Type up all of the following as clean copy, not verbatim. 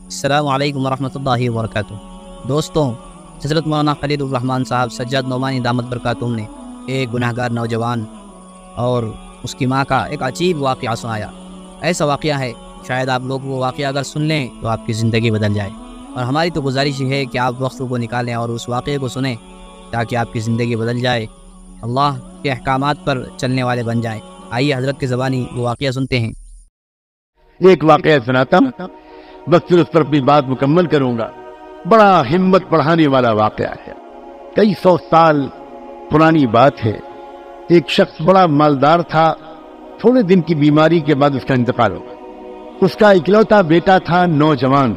السلام علیکم ورحمۃ اللہ وبرکاتہ۔ دوستوں، حضرت مولانا خلیل الرحمن صاحب سجاد نعمانی دامت برکاتہم نے ایک گناہ گار نوجوان اور اس کی ماں کا ایک عجیب واقعہ سنایا۔ ایسا واقعہ ہے، شاید آپ لوگ وہ واقعہ اگر سن لیں تو آپ کی زندگی بدل جائے، اور ہماری تو گزارش ہے کہ آپ وقت کو نکالیں اور اس واقعے کو سنیں تاکہ آپ کی زندگی بدل جائے، اللہ کے احکامات پر چلنے والے بن جائیں۔ آئیے حضرت کی زبانی وہ واقعہ سنتے ہیں۔ ایک واقعہ سناتا ہوں، بس پھر اس پر اپنی بات مکمل کروں گا۔ بڑا ہمت بڑھانے والا واقعہ ہے، کئی سو سال پرانی بات ہے۔ ایک شخص بڑا مالدار تھا، تھوڑے دن کی بیماری کے بعد اس کا انتقال ہو گیا۔ اس کا اکلوتا بیٹا تھا، نوجوان۔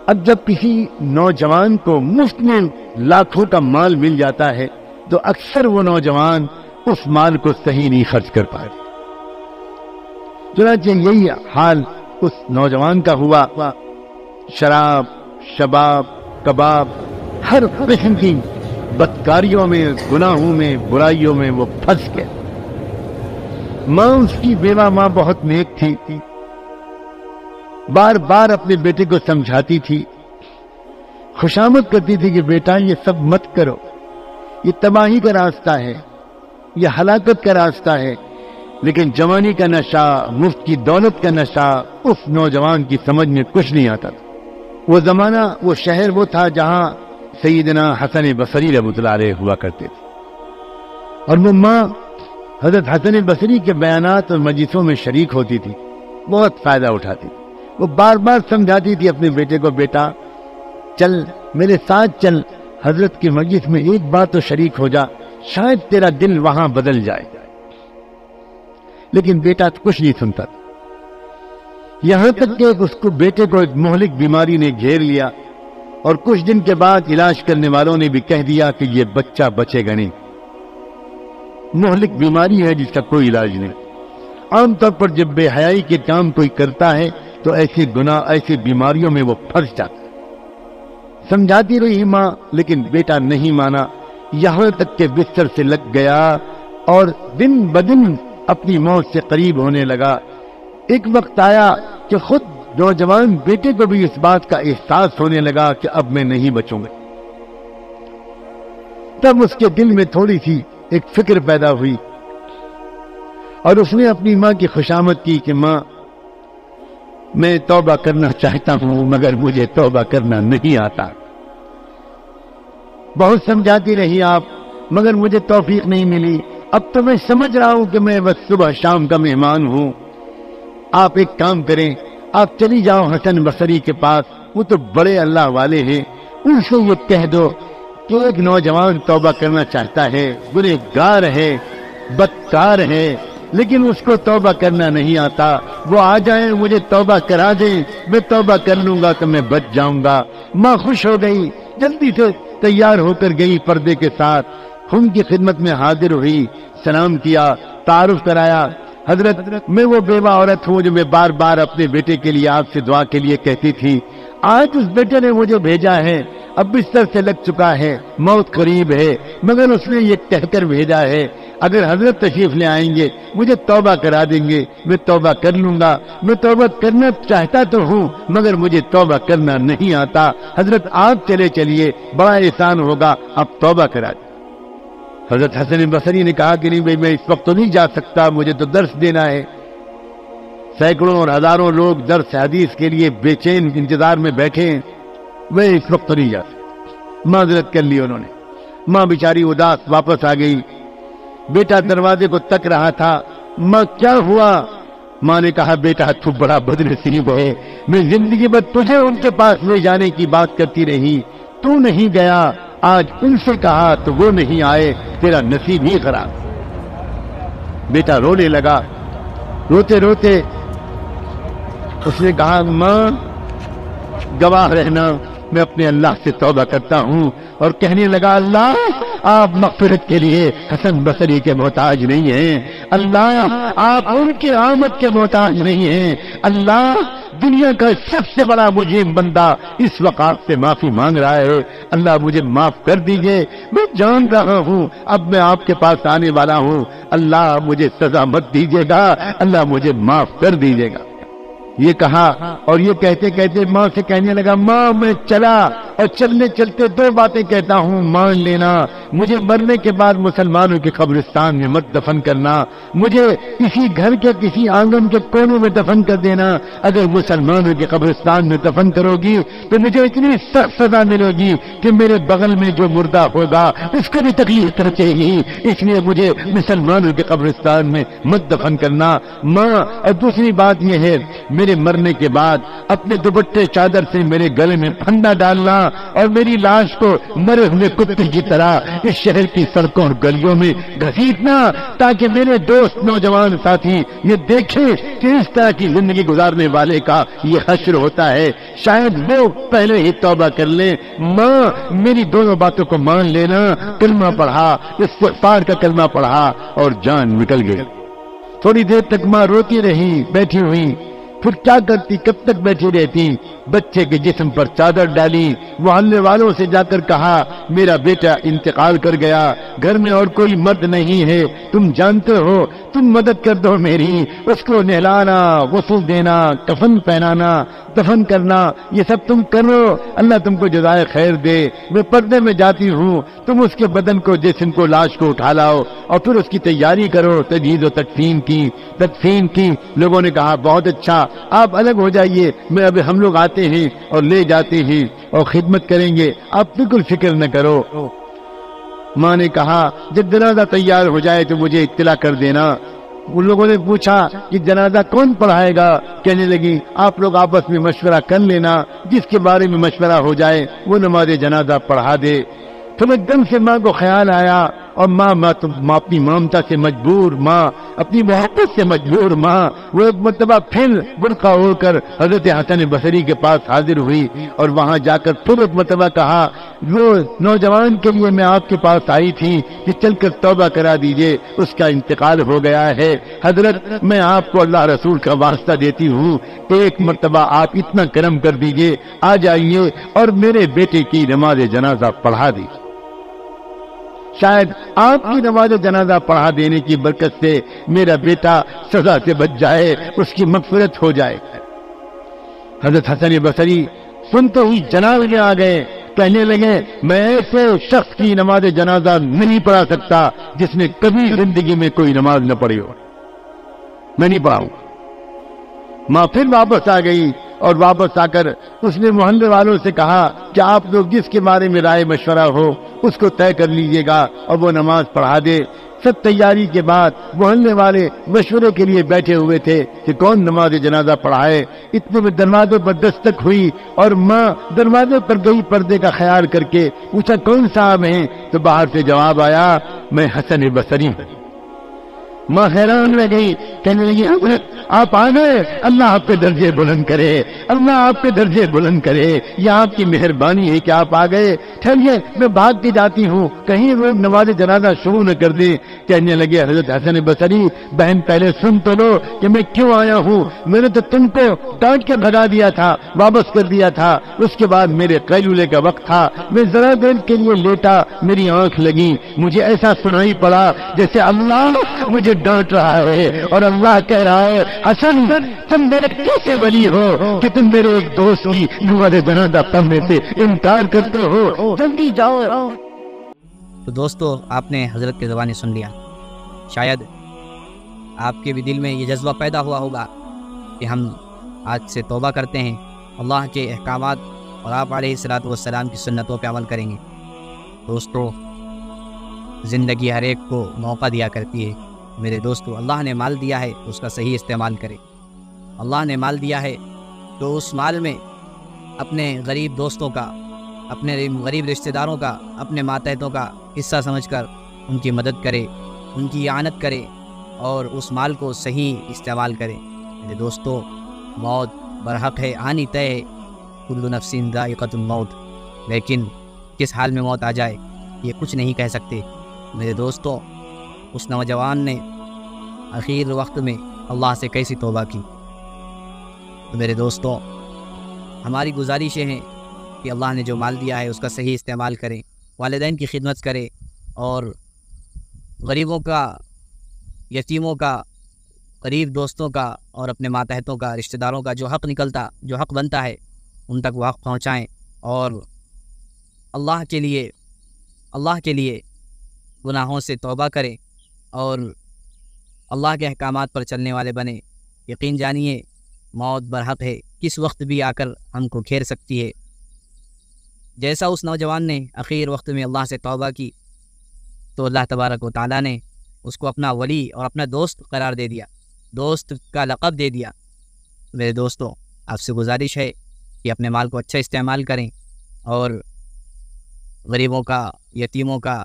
اب جب کسی نوجوان کو مفت میں لاکھوں کا مال مل جاتا ہے تو اکثر وہ نوجوان اس مال کو صحیح نہیں خرچ کر پائے۔ چنانچہ یہی حال اس نوجوان کا ہوا۔ شراب، شباب، کباب، ہر قسم کی بدکاریوں میں، گناہوں میں، برائیوں میں وہ پھنس گیا۔ ماں، اس کی بیوہ ماں بہت نیک تھی، بار بار اپنے بیٹے کو سمجھاتی تھی، خوشامد کرتی تھی کہ بیٹا یہ سب مت کرو، یہ تباہی کا راستہ ہے، یہ ہلاکت کا راستہ ہے۔ لیکن جوانی کا نشہ، مفت کی دولت کا نشہ اس نوجوان کی سمجھ میں کچھ نہیں آتا تھا۔ وہ زمانہ، وہ شہر وہ تھا جہاں سیدنا حسن بصری رحمۃ اللہ علیہ ہوا کرتے تھے، اور وہ ماں حضرت حسن بصری کے بیانات اور مجلسوں میں شریک ہوتی تھی، بہت فائدہ اٹھاتی تھی۔ وہ بار بار سمجھاتی تھی اپنے بیٹے کو، بیٹا چل میرے ساتھ چل، حضرت کی مجلس میں ایک بار تو شریک ہو جا، شاید تیرا دل وہاں بدل جائے۔ لیکن بیٹا تو کچھ نہیں سنتا تھا، یہاں تک کہ اس کو بیٹے کو ایک مہلک بیماری نے گھیر لیا، اور کچھ دن کے بعد علاج کرنے والوں نے بھی کہہ دیا کہ یہ بچہ بچے گا نہیں، مہلک بیماری ہے جس کا کوئی علاج نہیں۔ عام طور پر جب بے حیائی کے کام کوئی کرتا ہے تو ایسے گناہ، ایسی بیماریوں میں وہ پھنس جاتا ہے۔ سمجھاتی رہی ماں، لیکن بیٹا نہیں مانا، یہاں تک کہ بستر سے لگ گیا اور دن بدن اپنی موت سے قریب ہونے لگا۔ ایک وقت آیا کہ خود نوجوان بیٹے کو بھی اس بات کا احساس ہونے لگا کہ اب میں نہیں بچوں گا۔ تب اس کے دل میں تھوڑی سی ایک فکر پیدا ہوئی، اور اس نے اپنی ماں کی خوشامد کی کہ ماں، میں توبہ کرنا چاہتا ہوں مگر مجھے توبہ کرنا نہیں آتا۔ بہت سمجھاتی رہی آپ، مگر مجھے توفیق نہیں ملی۔ اب تو میں سمجھ رہا ہوں کہ میں بس صبح شام کا مہمان ہوں۔ آپ ایک کام کریں، آپ چلی جاؤ حسن بصری کے پاس، وہ تو بڑے اللہ والے ہیں، ان سے یہ کہہ دو کہ ایک نوجوان توبہ کرنا چاہتا ہے، گنہگار ہے، بدکار ہے، لیکن اس کو توبہ کرنا نہیں آتا، وہ آ جائیں، مجھے توبہ کرا دیں، میں توبہ کر لوں گا تو میں بچ جاؤں گا۔ ماں خوش ہو گئی، جلدی سے تیار ہو کر گئی، پردے کے ساتھ ان کی خدمت میں حاضر ہوئی، سلام کیا، تعارف کرایا۔ حضرت، میں وہ بیوہ عورت ہوں جو میں بار بار اپنے بیٹے کے لیے آپ سے دعا کے لیے کہتی تھی، آج اس بیٹے نے مجھے بھیجا ہے، اب بستر سے لگ چکا ہے، موت قریب ہے، مگر اس نے یہ کہہ کر بھیجا ہے اگر حضرت تشریف لے آئیں گے مجھے توبہ کرا دیں گے، میں توبہ کر لوں گا۔ میں توبہ کرنا چاہتا تو ہوں مگر مجھے توبہ کرنا نہیں آتا، حضرت آپ چلے چلیے، بڑا احسان ہوگا، اب توبہ کرا دیں۔ حضرت حسن بصری نے کہا کہ نہیں بھائی، میں اس وقت تو نہیں جا سکتا، مجھے تو درس دینا ہے، سینکڑوں اور ہزاروں لوگ درس حدیث کے لیے بے چین انتظار میں بیٹھے ہیں، میں اس وقت تو نہیں جا سکتا۔ معذرت کر لی انہوں نے۔ ماں بیچاری اداس واپس آ گئی، بیٹا دروازے کو تک رہا تھا۔ ماں، کیا ہوا؟ ماں نے کہا، بیٹا تو بڑا بدنصیب ہے، میں زندگی بھر تجھے ان کے پاس لے جانے کی بات کرتی رہی، تو نہیں گیا، آج ان سے کہا تو وہ نہیں آئے، تیرا نصیب ہی خراب۔ بیٹا رونے لگا، روتے روتے اس نے کہا، ماں گواہ رہنا، میں اپنے اللہ سے توبہ کرتا ہوں، اور کہنے لگا، اللہ آپ مغفرت کے لیے حسن بصری کے محتاج نہیں ہیں، اللہ آپ ان کی آمد کے محتاج نہیں ہیں، اللہ دنیا کا سب سے بڑا مجرم بندہ اس وقت آپ سے معافی مانگ رہا ہے، اللہ مجھے معاف کر دیجئے، میں جان رہا ہوں اب میں آپ کے پاس آنے والا ہوں، اللہ مجھے سزا مت دیجیے گا، اللہ مجھے معاف کر دیجیے گا۔ یہ کہا اور یہ کہتے کہتے ماں سے کہنے لگا ماں میں چلا اور چلنے چلتے دو باتیں کہتا ہوں مان لینا مجھے مرنے کے بعد مسلمانوں کے قبرستان میں مت دفن کرنا مجھے اسی گھر کے کسی آنگن کے کونے میں دفن کر دینا اگر مسلمانوں کے قبرستان میں دفن کرو گی تو مجھے اتنی سخت سزا ملے گی کہ میرے بغل میں جو مردہ ہوگا اس کو بھی تکلیف پہنچے گی اس لیے مجھے مسلمانوں کے قبرستان میں مت دفن کرنا ماں اور دوسری بات یہ ہے میرے مرنے کے بعد اپنے دوپٹے چادر سے میرے گلے میں پھندا ڈالنا اور میری لاش کو مرے ہوئے کتے کی طرح اس شہر کی سڑکوں اور گلیوں میں گھسیٹنا تاکہ میرے دوست نوجوان ساتھی یہ دیکھیں کہ اس طرح کی زندگی گزارنے والے کا یہ حشر ہوتا ہے شاید وہ پہلے ہی توبہ کر لیں ماں میری دونوں باتوں کو مان لینا کلمہ پڑھا استغفار کا کلمہ پڑھا اور جان نکل گئی تھوڑی دیر تک ماں روتی رہی بیٹھی ہوئی پھر کیا کرتی کب تک بیٹھی رہتی بچے کے جسم پر چادر ڈالی محلے والوں سے جا کر کہا میرا بیٹا انتقال کر گیا گھر میں اور کوئی مرد نہیں ہے تم جانتے ہو تم مدد کر دو میری اس کو نہلانا غسل دینا کفن پہنانا دفن کرنا یہ سب تم کرو اللہ تم کو جزائے خیر دے میں پردے میں جاتی ہوں تم اس کے بدن کو جسم کو لاش کو اٹھا لاؤ اور پھر اس کی تیاری کرو تجہیز و تدفین کی لوگوں نے کہا بہت اچھا آپ الگ ہو جائیے میں اب ہم لوگ آتے ہیں اور لے جاتے ہیں اور خدمت کریں گے آپ بالکل فکر نہ کرو ماں نے کہا جب جنازہ تیار ہو جائے تو مجھے اطلاع کر دینا ان لوگوں نے پوچھا کہ جنازہ کون پڑھائے گا کہنے لگی آپ لوگ آپس میں مشورہ کر لینا جس کے بارے میں مشورہ ہو جائے وہ نماز جنازہ پڑھا دے تو ایک دم سے ماں کو خیال آیا اور ماں اپنی ممتا سے مجبور ماں اپنی محبت سے مجبور ماں وہ ایک مرتبہ پھر برقع ہو کر حضرت حسن بصری کے پاس حاضر ہوئی اور وہاں جا کر پھر ایک مرتبہ کہا وہ نوجوان کے لیے میں آپ کے پاس آئی تھی کہ چل کر توبہ کرا دیجئے اس کا انتقال ہو گیا ہے حضرت میں آپ کو اللہ رسول کا واسطہ دیتی ہوں ایک مرتبہ آپ اتنا کرم کر دیجئے آ جائیے اور میرے بیٹے کی نماز جنازہ پڑھا دیجیے شاید آپ کی نماز جنازہ پڑھا دینے کی برکت سے میرا بیٹا سزا سے بچ جائے اس کی مغفرت ہو جائے حضرت حسن بصری سنتے ہی جنازے میں آ گئے کہنے لگے میں ایسے شخص کی نماز جنازہ نہیں پڑھا سکتا جس نے کبھی زندگی میں کوئی نماز نہ پڑھی ہو میں نہیں پڑھاؤں ماں پھر واپس آ گئی اور واپس آ کر اس نے محلے والوں سے کہا کہ آپ لوگ جس کے بارے میں رائے مشورہ ہو اس کو طے کر لیجئے گا اور وہ نماز پڑھا دے سب تیاری کے بعد محلے والے مشورے کے لیے بیٹھے ہوئے تھے کہ کون نماز جنازہ پڑھائے اتنے میں دروازے پر دستک ہوئی اور ماں دروازے پر گئی پردے کا خیال کر کے پوچھا کون صاحب ہیں تو باہر سے جواب آیا میں حسن بصری ہوں ماں حیران رہ گئی کہنے لگی آپ آ گئے اللہ آپ کے درجے بلند کرے اللہ آپ کے درجے بلند کرے یہ آپ کی مہربانی ہے کہ آپ آ گئے ٹھہریے میں بھاگ کے جاتی ہوں کہیں وہ نماز جنازہ شروع نہ کر دے کہنے لگے حضرت حسن بصری بہن پہلے سن تو لو کہ میں کیوں آیا ہوں میں نے تو تم کو ڈانٹ کے بھگا دیا تھا واپس کر دیا تھا اس کے بعد میرے قیلولے کا وقت تھا میں ذرا دیر کے لیے لیٹا میری آنکھ لگی مجھے ایسا سنائی پڑا جیسے اللہ مجھے ڈانٹ رہا ہے اور اللہ کہہ رہا ہے حسن تم میرے کیسے ولی ہو کہ تم میرے ایک دوست کی نماز جنازہ پڑھنے سے انکار کرتے ہو جلدی جاؤ تو دوستو آپ نے حضرت کی زبانی سن لیا شاید آپ کے بھی دل میں یہ جذبہ پیدا ہوا ہوگا کہ ہم آج سے توبہ کرتے ہیں اللہ کے احکامات اور آپ علیہ الصلوۃ والسلام کی سنتوں پہ عمل کریں گے دوستو زندگی ہر ایک کو موقع دیا کرتی ہے میرے دوستو اللہ نے مال دیا ہے اس کا صحیح استعمال کرے اللہ نے مال دیا ہے تو اس مال میں اپنے غریب دوستوں کا اپنے غریب رشتہ داروں کا اپنے ماتحتوں کا حصہ سمجھ کر ان کی مدد کرے ان کی اعانت کرے اور اس مال کو صحیح استعمال کرے میرے دوستو موت برحق ہے آنی طے ہے کل نفس ذائقۃ الموت لیکن کس حال میں موت آ جائے یہ کچھ نہیں کہہ سکتے میرے دوستو اس نوجوان نے آخر وقت میں اللہ سے کیسی توبہ کی تو میرے دوستو ہماری گزارشیں ہیں کہ اللہ نے جو مال دیا ہے اس کا صحیح استعمال کریں والدین کی خدمت کریں اور غریبوں کا یتیموں کا قریب دوستوں کا اور اپنے ماتحتوں کا، رشتہ داروں کا جو حق بنتا ہے ان تک وہ حق پہنچائیں، اور اللہ کے لیے گناہوں سے توبہ کریں اور اللہ کے احکامات پر چلنے والے بنیں۔ یقین جانیے موت برحق ہے، کس وقت بھی آ کر ہم کو گھیر سکتی ہے۔ جیسا اس نوجوان نے اخیر وقت میں اللہ سے توبہ کی تو اللہ تبارک و تعالیٰ نے اس کو اپنا ولی اور اپنا دوست قرار دے دیا، دوست کا لقب دے دیا۔ میرے دوستوں، آپ سے گزارش ہے کہ اپنے مال کو اچھا استعمال کریں اور غریبوں کا، یتیموں کا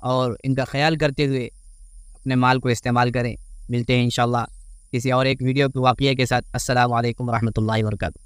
اور ان کا خیال کرتے ہوئے اپنے مال کو استعمال کریں۔ ملتے ہیں انشاءاللہ کسی اور ایک ویڈیو کے واقعے کے ساتھ۔ السلام علیکم ورحمۃ اللہ وبرکاتہ۔